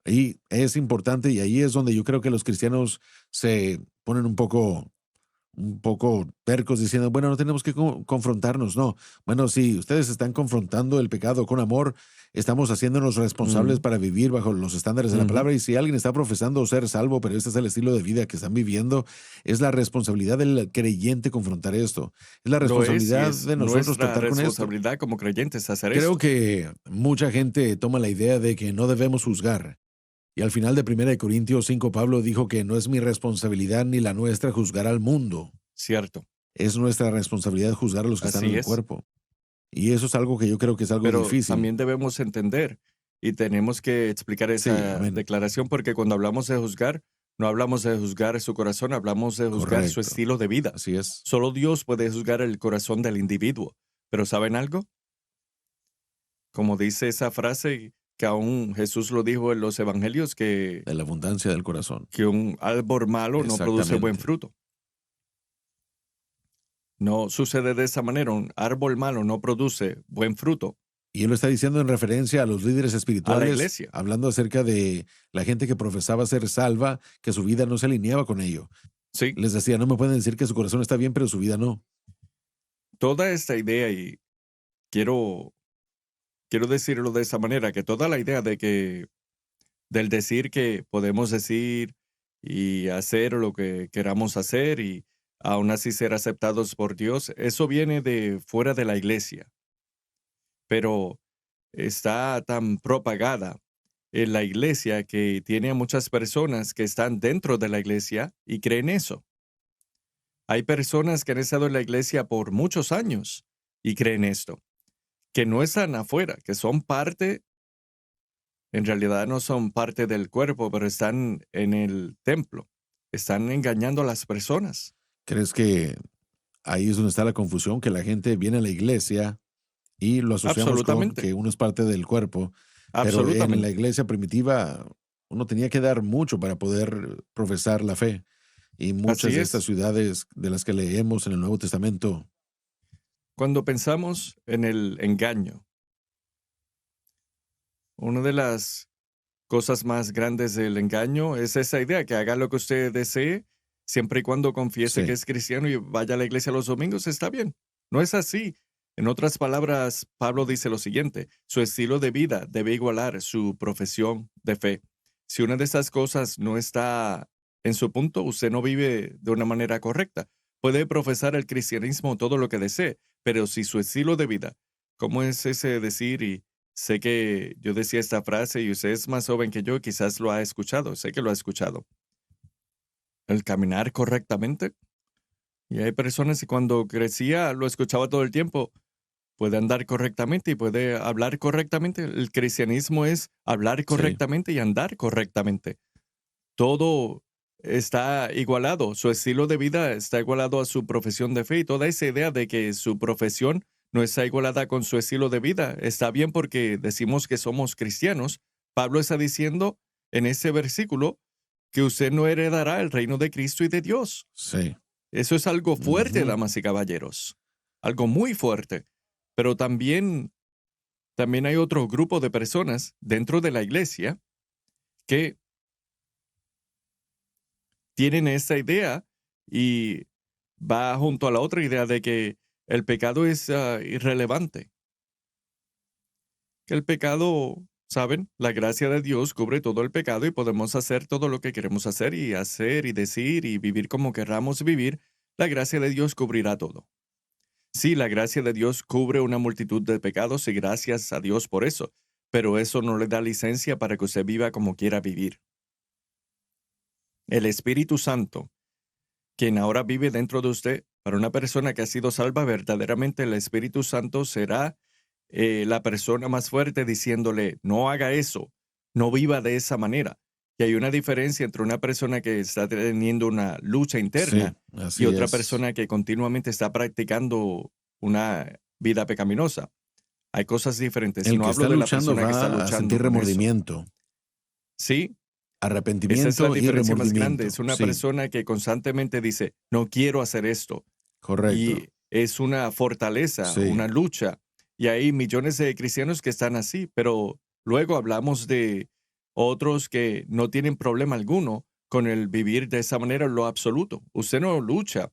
C: Y es importante y ahí es donde yo creo que los cristianos se ponen un poco tercos diciendo, bueno, no tenemos que confrontarnos, no. Bueno, si ustedes están confrontando el pecado con amor, estamos haciéndonos responsables
B: Mm,
C: para vivir bajo los estándares de la
B: ujú.
C: palabra y si alguien está profesando ser salvo, pero este es el estilo de vida que están viviendo, es la responsabilidad del creyente confrontar esto. Es la
B: Lo es y
C: responsabilidad
B: es
C: de nosotros
B: nuestra
C: tratar con esto.
B: responsabilidad como creyentes hacer
C: Creo
B: esto.
C: que mucha gente toma la idea de que no debemos juzgar. Y al final de 1 Corintios 5 Pablo dijo que no es mi responsabilidad ni la nuestra juzgar al mundo.
B: Cierto,
C: Es nuestra responsabilidad juzgar a los que están en
B: así
C: el
B: es.
C: cuerpo. Y eso es algo que yo creo que es algo
B: Pero
C: difícil.
B: también debemos entender y tenemos que explicar
C: Sí,
B: esa
C: amén.
B: declaración porque cuando hablamos de juzgar, no hablamos de juzgar su corazón, hablamos de juzgar su
C: Correcto.
B: estilo de vida.
C: Así es.
B: Solo Dios puede juzgar el corazón del individuo. Pero ¿saben algo? Como dice esa frase que aún Jesús lo dijo en los evangelios,
C: De la abundancia del corazón.
B: que un árbol malo no produce buen
C: Exactamente.
B: fruto. No sucede de esa manera. Un árbol malo no produce buen fruto
C: Y él lo está diciendo en referencia a los líderes
B: a la
C: espirituales,
B: iglesia.
C: hablando acerca de la gente que profesaba ser salva, que su vida no se alineaba con ello.
B: Sí,
C: Les decía, no me pueden decir que su corazón está bien, pero su vida no.
B: toda esta idea, y quiero, quiero decirlo de esa manera, que toda la idea de que, del decir que podemos decir y hacer lo que queramos hacer y aún así ser aceptados por Dios, eso viene de fuera de la iglesia, pero está tan propagada en la iglesia que tiene a muchas personas que están dentro de la iglesia y creen eso. Hay personas que han estado en la iglesia por muchos años y creen esto, que no están afuera, que son parte en realidad no son parte del cuerpo, pero están en el templo. Están engañando a las personas.
C: ¿Crees que ahí es donde está la confusión? Que la gente viene a la iglesia y lo asociamos con
B: Absolutamente,
C: que uno es parte del cuerpo, pero en la
B: absolutamente.
C: iglesia primitiva uno tenía que dar mucho para poder profesar la fe. Y muchas
B: Así
C: de estas
B: es.
C: ciudades de las que leemos en el Nuevo Testamento,
B: Cuando pensamos en el engaño, una de las cosas más grandes del engaño es esa idea que haga lo que usted desee, siempre y cuando confiese que
C: sí,
B: es cristiano y vaya a la iglesia los domingos, está bien. No es así. En otras palabras, Pablo dice lo siguiente: su estilo de vida debe igualar su profesión de fe. Si una de esas cosas no está en su punto, usted no vive de una manera correcta. Puede profesar el cristianismo todo lo que desee, pero si su estilo de vida, ¿cómo es ese decir? Y sé que yo decía esta frase y usted es más joven que yo, quizás lo ha escuchado, sé que lo ha escuchado. El caminar correctamente. Y hay personas que cuando crecía lo escuchaba todo el tiempo. Puede andar correctamente y puede hablar correctamente. El cristianismo es hablar
C: sí.
B: correctamente y andar correctamente. Todo está igualado. Su estilo de vida está igualado a su profesión de fe y toda esa idea de que su profesión no está igualada con su estilo de vida está bien porque decimos que somos cristianos. Pablo está diciendo en ese versículo que usted no heredará el reino de Cristo y de Dios.
C: Sí.
B: Eso es algo fuerte,
C: Ujú.
B: damas y caballeros. Algo muy fuerte. Pero también hay otro grupo de personas dentro de la iglesia que tienen esa idea y va junto a la otra idea de que el pecado es irrelevante. Que el pecado, ¿saben? La gracia de Dios cubre todo el pecado y podemos hacer todo lo que queremos hacer y decir y vivir como querramos vivir. La gracia de Dios cubrirá todo. Sí, la gracia de Dios cubre una multitud de pecados y gracias a Dios por eso, pero eso no le da licencia para que usted viva como quiera vivir. El Espíritu Santo, quien ahora vive dentro de usted, para una persona que ha sido salva verdaderamente, el Espíritu Santo será la persona más fuerte diciéndole, no haga eso, no viva de esa manera. Y hay una diferencia entre una persona que está teniendo una lucha
C: Sí,
B: interna y
C: así
B: otra
C: es.
B: persona que continuamente está practicando una vida pecaminosa. Hay cosas diferentes.
C: El
B: No
C: que
B: hablo
C: está
B: de la
C: luchando
B: persona que está
C: va a
B: luchando
C: sentir
B: con eso.
C: remordimiento,
B: Sí, esa es la
C: arrepentimiento y
B: diferencia más grande.
C: remordimiento.
B: Es una
C: Sí,
B: persona que constantemente dice, no quiero hacer esto.
C: correcto.
B: Y es una fortaleza,
C: Sí,
B: una lucha. Y hay millones de cristianos que están así, pero luego hablamos de otros que no tienen problema alguno con el vivir de esa manera en lo absoluto. Usted no lucha,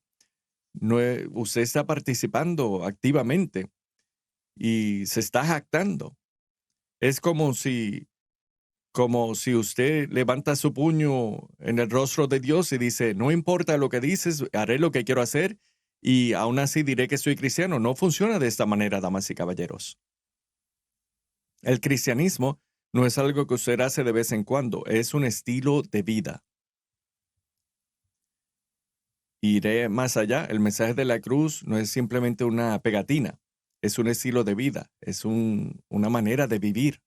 B: usted está participando activamente y se está jactando. Es como si usted levanta su puño en el rostro de Dios y dice, no importa lo que dices, haré lo que quiero hacer y aún así diré que soy cristiano. No funciona de esta manera, damas y caballeros. El cristianismo no es algo que usted hace de vez en cuando, es un estilo de vida. Iré más allá, el mensaje de la cruz no es simplemente una pegatina, es un estilo de vida, es una manera de vivir.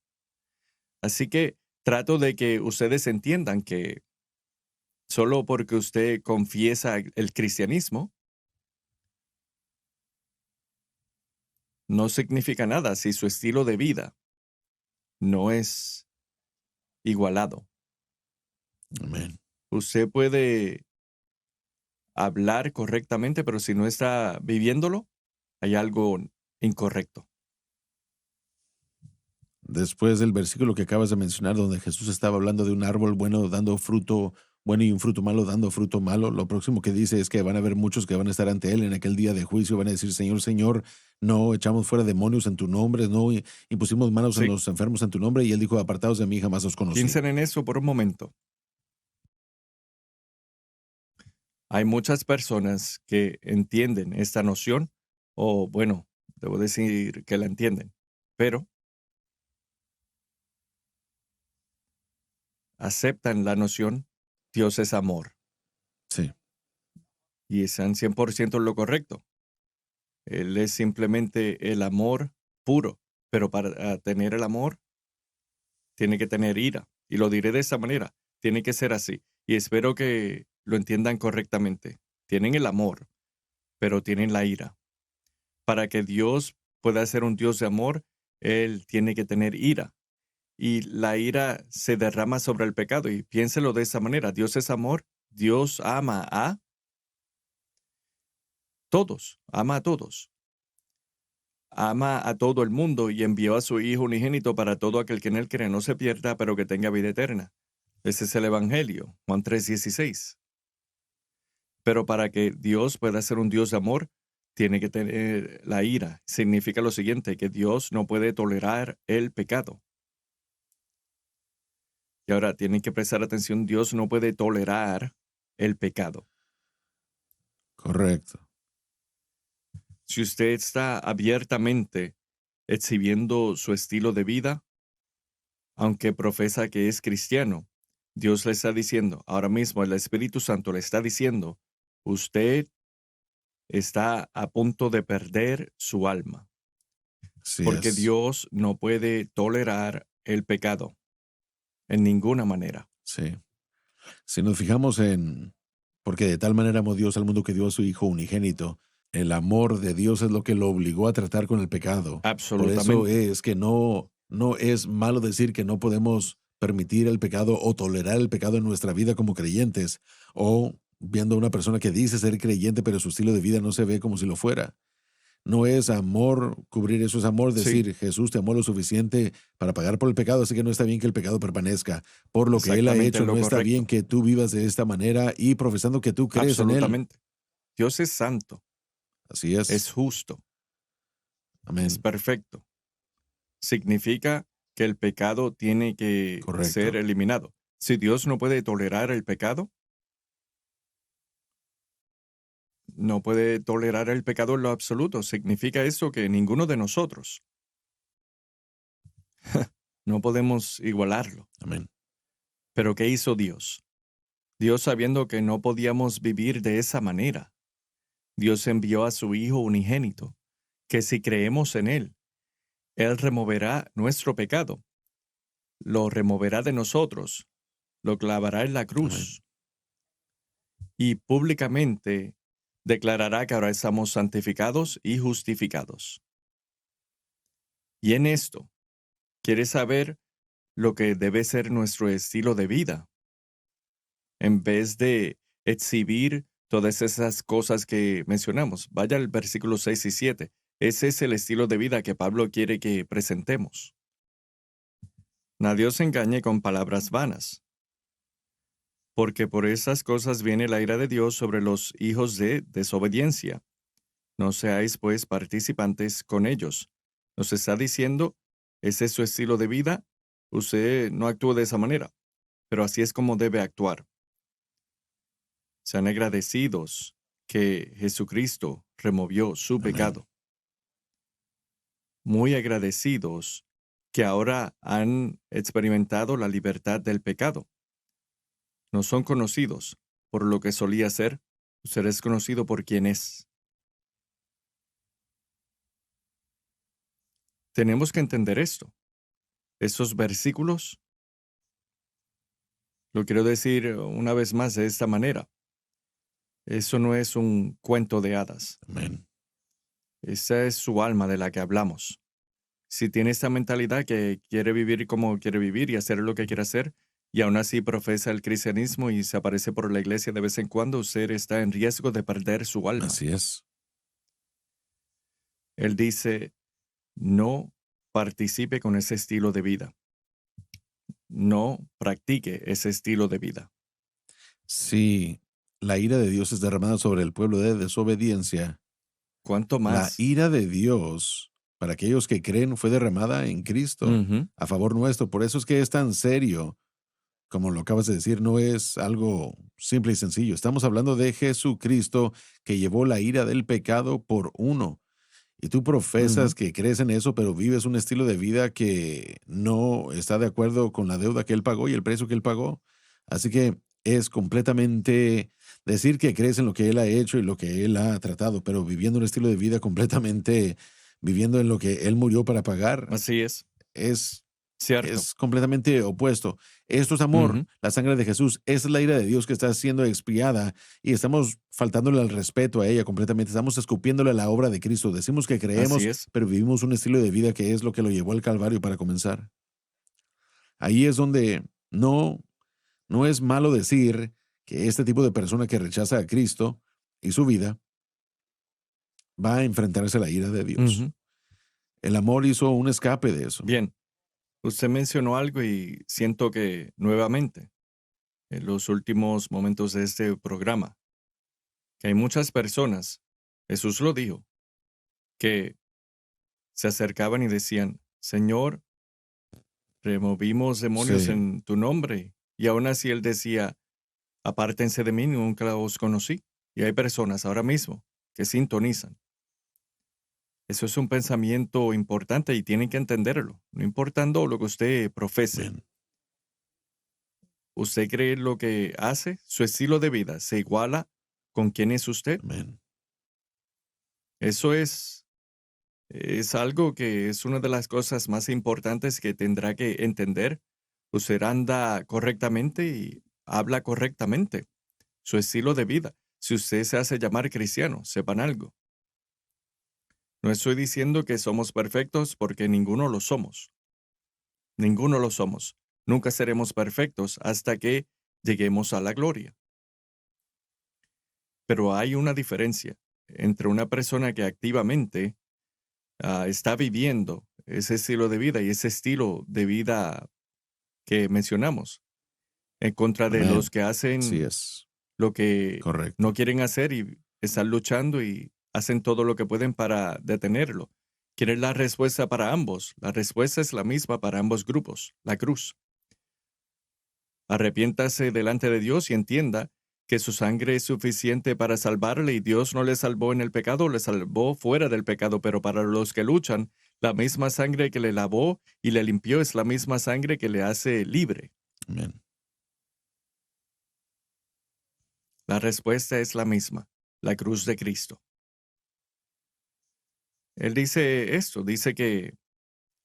B: Así que trato de que ustedes entiendan que solo porque usted confiesa el cristianismo, no significa nada si su estilo de vida no es igualado.
C: amén.
B: Usted puede hablar correctamente, pero si no está viviéndolo, hay algo incorrecto.
C: Después del versículo que acabas de mencionar, donde Jesús estaba hablando de un árbol bueno dando fruto bueno y un fruto malo dando fruto malo, lo próximo que dice es que van a haber muchos que van a estar ante Él en aquel día de juicio, van a decir, Señor, Señor, no echamos fuera demonios en tu nombre, no impusimos manos en
B: Sí,
C: los enfermos en tu nombre, y Él dijo, apartados de mí, jamás os conocí.
B: piensen en eso por un momento. Hay muchas personas que entienden esta noción, o bueno, debo decir que la entienden, pero aceptan la noción, Dios es amor,
C: Sí,
B: y están 100% en lo correcto. Él es simplemente el amor puro, pero para tener el amor tiene que tener ira. Y lo diré de esa manera, tiene que ser así. Y espero que lo entiendan correctamente. Tienen el amor, pero tienen la ira. Para que Dios pueda ser un Dios de amor, Él tiene que tener ira. Y la ira se derrama sobre el pecado. Y piénselo de esa manera. Dios es amor. Dios ama a todos. Ama a todos. Ama a todo el mundo y envió a su Hijo unigénito para todo aquel que en Él cree no se pierda, pero que tenga vida eterna. Ese es el Evangelio, Juan 3:16. Pero para que Dios pueda ser un Dios de amor, tiene que tener la ira. Significa lo siguiente, que Dios no puede tolerar el pecado. Y ahora tienen que prestar atención, Dios no puede tolerar el pecado.
C: Correcto.
B: Si usted está abiertamente exhibiendo su estilo de vida, aunque profesa que es cristiano, Dios le está diciendo, ahora mismo el Espíritu Santo le está diciendo, usted está a punto de perder su alma.
C: Así
B: Porque
C: es.
B: Dios no puede tolerar el pecado en ninguna manera.
C: Sí. Si nos fijamos porque de tal manera amó Dios al mundo que dio a su Hijo unigénito, el amor de Dios es lo que lo obligó a tratar con el pecado. Por eso
B: Absolutamente.
C: es que no es malo decir que no podemos permitir el pecado o tolerar el pecado en nuestra vida como creyentes, o viendo a una persona que dice ser creyente, pero su estilo de vida no se ve como si lo fuera. No es amor cubrir eso, es amor
B: Sí,
C: decir, Jesús te amó lo suficiente para pagar por el pecado, así que no está bien que el pecado permanezca. Por lo que Él ha
B: exactamente
C: hecho,
B: lo
C: no está bien
B: correcto.
C: que tú vivas de esta manera y profesando que tú crees en Él.
B: Absolutamente. Dios es santo,
C: Así
B: es
C: es.
B: justo, es
C: Amén.
B: perfecto. Significa que el pecado tiene que ser
C: Correcto.
B: eliminado. Si Dios no puede tolerar el pecado, no puede tolerar el pecado en lo absoluto. Significa eso que ninguno de nosotros no podemos igualarlo.
C: Amén.
B: Pero ¿qué hizo Dios? Dios, sabiendo que no podíamos vivir de esa manera, Dios envió a su Hijo unigénito, que si creemos en Él removerá nuestro pecado, lo removerá de nosotros, lo clavará en la
C: Amén.
B: cruz y públicamente declarará que ahora estamos santificados y justificados. Y en esto, ¿quieres saber lo que debe ser nuestro estilo de vida? En vez de exhibir todas esas cosas que mencionamos, vaya al versículo 6 y 7. Ese es el estilo de vida que Pablo quiere que presentemos. Nadie os engañe con palabras vanas, porque por esas cosas viene la ira de Dios sobre los hijos de desobediencia. No seáis, pues, participantes con ellos. Nos está diciendo, ese es su estilo de vida, usted no actúa de esa manera, pero así es como debe actuar. Sean agradecidos que Jesucristo removió su
C: Amén.
B: pecado. Muy agradecidos que ahora han experimentado la libertad del pecado. No son conocidos por lo que solía ser, usted es conocido por quien es. Tenemos que entender esto. Estos versículos, lo quiero decir una vez más de esta manera. Eso no es un cuento de hadas.
C: Amén.
B: Esa es su alma de la que hablamos. Si tiene esta mentalidad que quiere vivir como quiere vivir y hacer lo que quiere hacer, y aún así profesa el cristianismo y se aparece por la iglesia de vez en cuando, usted está en riesgo de perder su alma.
C: Así es.
B: Él dice, no participe con ese estilo de vida. No practique ese estilo de vida.
C: Si la ira de Dios es derramada sobre el pueblo de desobediencia,
B: ¿Cuánto
C: la
B: más?
C: ira de Dios para aquellos que creen fue derramada en Cristo
B: Ujú.
C: a favor nuestro. Por eso es que es tan serio. Como lo acabas de decir, no es algo simple y sencillo. Estamos hablando de Jesucristo que llevó la ira del pecado por uno. Y tú profesas
B: Ujú.
C: que crees en eso, pero vives un estilo de vida que no está de acuerdo con la deuda que Él pagó y el precio que Él pagó. Así que es completamente decir que crees en lo que Él ha hecho y lo que Él ha tratado, pero viviendo un estilo de vida completamente, viviendo en lo que Él murió para pagar,
B: Así es.
C: es
B: Cierto.
C: Es completamente opuesto. Esto es amor, la sangre de Jesús, es la ira de Dios que está siendo expiada y estamos faltándole al respeto a ella completamente, estamos escupiéndole a la obra de Cristo. Decimos que
B: Así
C: creemos,
B: es.
C: pero vivimos un estilo de vida que es lo que lo llevó al Calvario para comenzar. Ahí es donde no es malo decir que este tipo de persona que rechaza a Cristo y su vida va a enfrentarse a la ira de Dios.
B: Ujú.
C: El amor hizo un escape de eso.
B: Bien, usted mencionó algo y siento que nuevamente, en los últimos momentos de este programa, que hay muchas personas, Jesús lo dijo, que se acercaban y decían, Señor, removimos demonios
C: Sí,
B: en tu nombre. Y aún así él decía, apártense de mí, nunca os conocí. Y hay personas ahora mismo que sintonizan. Eso es un pensamiento importante y tienen que entenderlo, no importando lo que usted profese.
C: amén,
B: ¿Usted cree lo que hace? ¿Su estilo de vida se iguala con quién es usted?
C: amén,
B: Eso es algo que es una de las cosas más importantes que tendrá que entender. Usted anda correctamente y habla correctamente. Su estilo de vida. Si usted se hace llamar cristiano, sepan algo. No estoy diciendo que somos perfectos porque ninguno lo somos. Ninguno lo somos. Nunca seremos perfectos hasta que lleguemos a la gloria. Pero hay una diferencia entre una persona que activamente está viviendo ese estilo de vida y ese estilo de vida que mencionamos, en contra de los
C: amén.
B: que
C: Así
B: hacen
C: es,
B: lo que no
C: correcto.
B: quieren hacer y están luchando y hacen todo lo que pueden para detenerlo. ¿Quién es la respuesta para ambos? La respuesta es la misma para ambos grupos, la cruz. Arrepiéntase delante de Dios y entienda que su sangre es suficiente para salvarle y Dios no le salvó en el pecado, le salvó fuera del pecado, pero para los que luchan, la misma sangre que le lavó y le limpió es la misma sangre que le hace libre.
C: Amén,
B: La respuesta es la misma, la cruz de Cristo. Él dice esto, dice que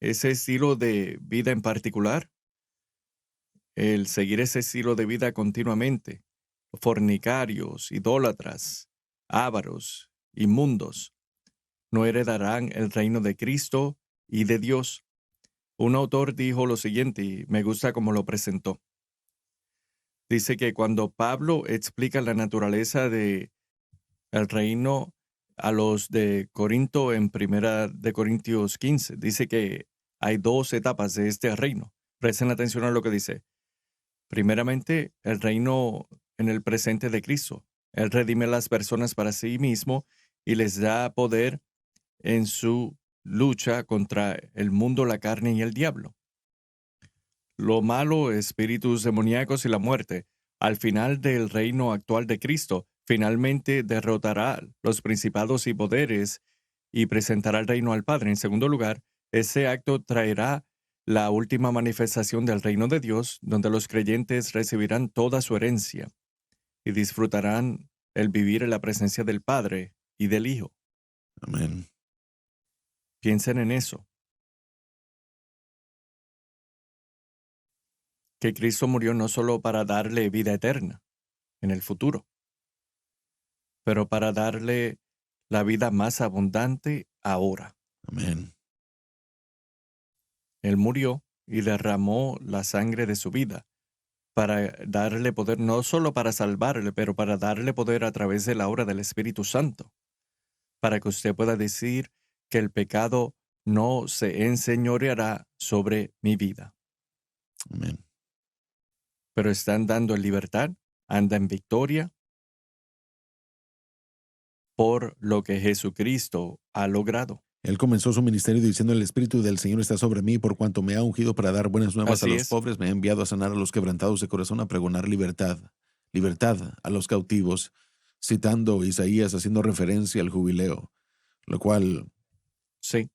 B: ese estilo de vida en particular, el seguir ese estilo de vida continuamente, fornicarios, idólatras, ávaros, inmundos, no heredarán el reino de Cristo y de Dios. Un autor dijo lo siguiente y me gusta cómo lo presentó. Dice que cuando Pablo explica la naturaleza de el reino a los de Corinto en Primera de Corintios 15, dice que hay dos etapas de este reino. Presten atención a lo que dice. Primeramente, el reino en el presente de Cristo. Él redime a las personas para sí mismo y les da poder en su lucha contra el mundo, la carne y el diablo. Lo malo, espíritus demoníacos y la muerte. Al final del reino actual de Cristo, finalmente derrotará los principados y poderes y presentará el reino al Padre. En segundo lugar, ese acto traerá la última manifestación del reino de Dios, donde los creyentes recibirán toda su herencia y disfrutarán el vivir en la presencia del Padre y del Hijo.
C: amén,
B: Piensen en eso, que Cristo murió no solo para darle vida eterna en el futuro, pero para darle la vida más abundante ahora.
C: amén,
B: Él murió y derramó la sangre de su vida para darle poder, no solo para salvarle, pero para darle poder a través de la obra del Espíritu Santo, para que usted pueda decir que el pecado no se enseñoreará sobre mi vida.
C: amén.
B: Pero está andando en libertad, anda en victoria por lo que Jesucristo ha logrado.
C: Él comenzó su ministerio diciendo: el Espíritu del Señor está sobre mí, por cuanto me ha ungido para dar buenas nuevas a
B: Así
C: los
B: es.
C: pobres, me ha enviado a sanar a los quebrantados de corazón, a pregonar libertad, libertad a los cautivos, citando Isaías, haciendo referencia al jubileo, lo cual
B: Sí,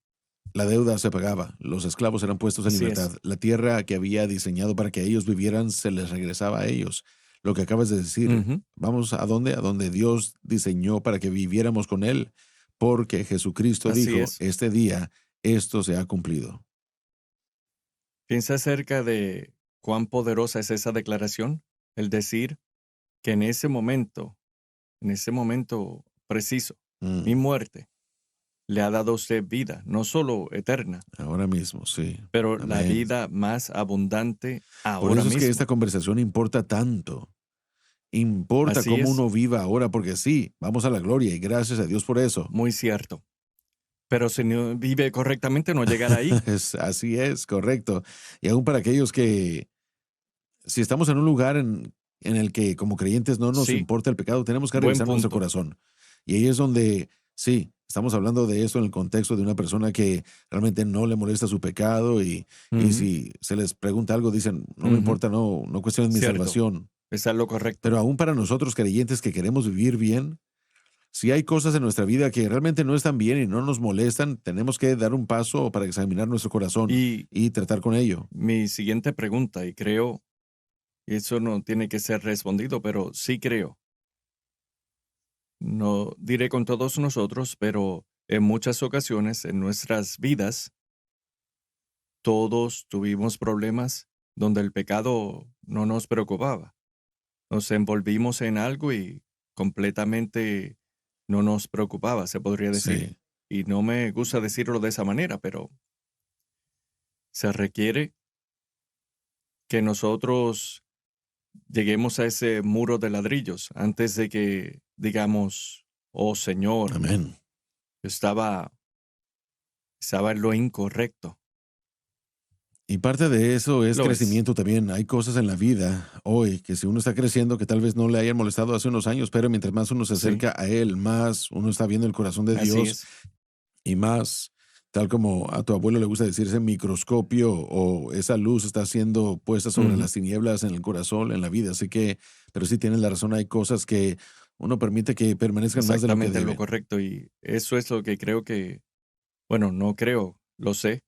C: la deuda se pagaba, los esclavos eran puestos en
B: así
C: libertad,
B: es.
C: la tierra que había diseñado para que ellos vivieran se les regresaba a ellos. Lo que acabas de decir,
B: Ujú.
C: vamos a dónde? A donde Dios diseñó para que viviéramos con Él, porque, Jesucristo
B: Así
C: dijo,
B: es.
C: este día esto se ha cumplido.
B: Piensa acerca de cuán poderosa es esa declaración, el decir que en ese momento preciso, mi
C: Mm,
B: muerte le ha dado a usted vida, no solo eterna,
C: ahora mismo, sí.
B: pero la
C: Amén.
B: vida más abundante
C: Por
B: ahora
C: eso es que esta
B: mismo.
C: conversación importa tanto. Importa
B: Así
C: cómo
B: es,
C: uno viva ahora, porque sí, vamos a la gloria y gracias a Dios por eso.
B: muy cierto. Pero si no vive correctamente, no llegará ahí.
C: Así es, correcto. Y aún para aquellos que, si estamos en un lugar en el que como creyentes no nos
B: Sí,
C: importa el pecado, tenemos que
B: buen
C: revisar nuestro
B: punto.
C: corazón. Y ahí es donde, sí, estamos hablando de eso en el contexto de una persona que realmente no le molesta su pecado y
B: Ujú,
C: si se les pregunta algo, dicen, no me
B: ujú,
C: importa, no cuestionen mi
B: cierto,
C: salvación.
B: es lo correcto.
C: Pero aún para nosotros creyentes que queremos vivir bien, si hay cosas en nuestra vida que realmente no están bien y no nos molestan, tenemos que dar un paso para examinar nuestro corazón
B: Y
C: y tratar con ello.
B: mi siguiente pregunta, y creo, y eso no tiene que ser respondido, pero sí creo, no diré con todos nosotros, pero en muchas ocasiones en nuestras vidas, todos tuvimos problemas donde el pecado no nos preocupaba. Nos envolvimos en algo y completamente no nos preocupaba, se podría decir.
C: Sí,
B: Y no me gusta decirlo de esa manera, pero se requiere que nosotros lleguemos a ese muro de ladrillos antes de que digamos, oh Señor,
C: amén.
B: yo estaba en lo incorrecto.
C: Y parte de eso es
B: Lo es.
C: crecimiento también. Hay cosas en la vida hoy que si uno está creciendo que tal vez no le hayan molestado hace unos años, pero mientras más uno se
B: Sí,
C: acerca a Él, más uno está viendo el corazón de
B: así
C: Dios
B: es.
C: y más, tal como a tu abuelo le gusta decir, ese microscopio o esa luz está siendo puesta sobre
B: Ujú,
C: las tinieblas en el corazón, en la vida. Así que, pero sí tienes la razón, hay cosas que uno permite que permanezcan más de lo que
B: exactamente lo
C: deben.
B: correcto. Y eso es lo que creo que, bueno, no creo, lo sé,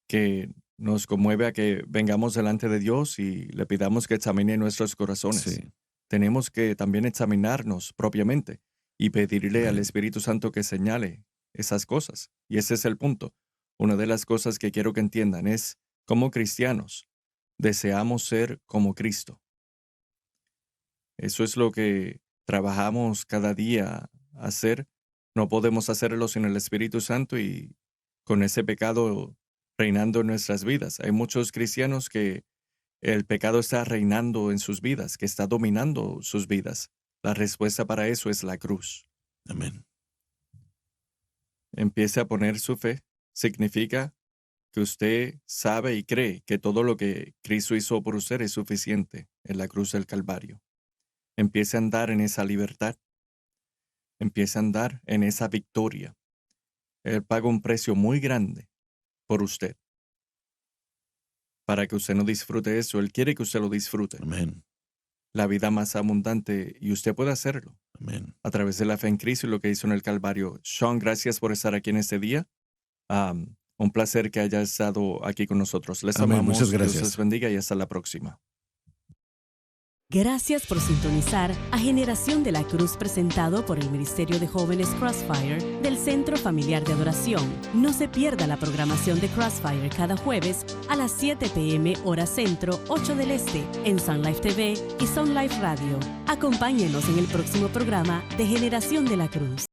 B: que nos conmueve a que vengamos delante de Dios y le pidamos que examine nuestros corazones.
C: Sí,
B: Tenemos que también examinarnos propiamente y pedirle al
C: amén.
B: Espíritu Santo que señale esas cosas. Y ese es el punto. Una de las cosas que quiero que entiendan es, como cristianos, deseamos ser como Cristo. Eso es lo que trabajamos cada día a hacer. No podemos hacerlo sin el Espíritu Santo y con ese pecado reinando en nuestras vidas. Hay muchos cristianos que el pecado está reinando en sus vidas, que está dominando sus vidas. La respuesta para eso es la cruz.
C: Amén.
B: Empiece a poner su fe. Significa que usted sabe y cree que todo lo que Cristo hizo por usted es suficiente en la cruz del Calvario. Empiece a andar en esa libertad. Empiece a andar en esa victoria. Él paga un precio muy grande por usted. Para que usted no disfrute eso, Él quiere que usted lo disfrute.
C: Amén.
B: La vida más abundante y usted puede hacerlo
C: Amén.
B: a través de la fe en Cristo y lo que hizo en el Calvario. Sean, gracias por estar aquí en este día. Un placer que haya estado aquí con nosotros. Les
C: Amén. Muchas
B: amamos, Dios les
C: gracias.
B: bendiga y hasta la próxima.
A: Gracias por sintonizar a Generación de la Cruz presentado por el Ministerio de Jóvenes Crossfire del Centro Familiar de Adoración. No se pierda la programación de Crossfire cada jueves a las 7 p.m. hora centro, 8 del este, en Sun Life TV y Sun Life Radio. Acompáñenos en el próximo programa de Generación de la Cruz.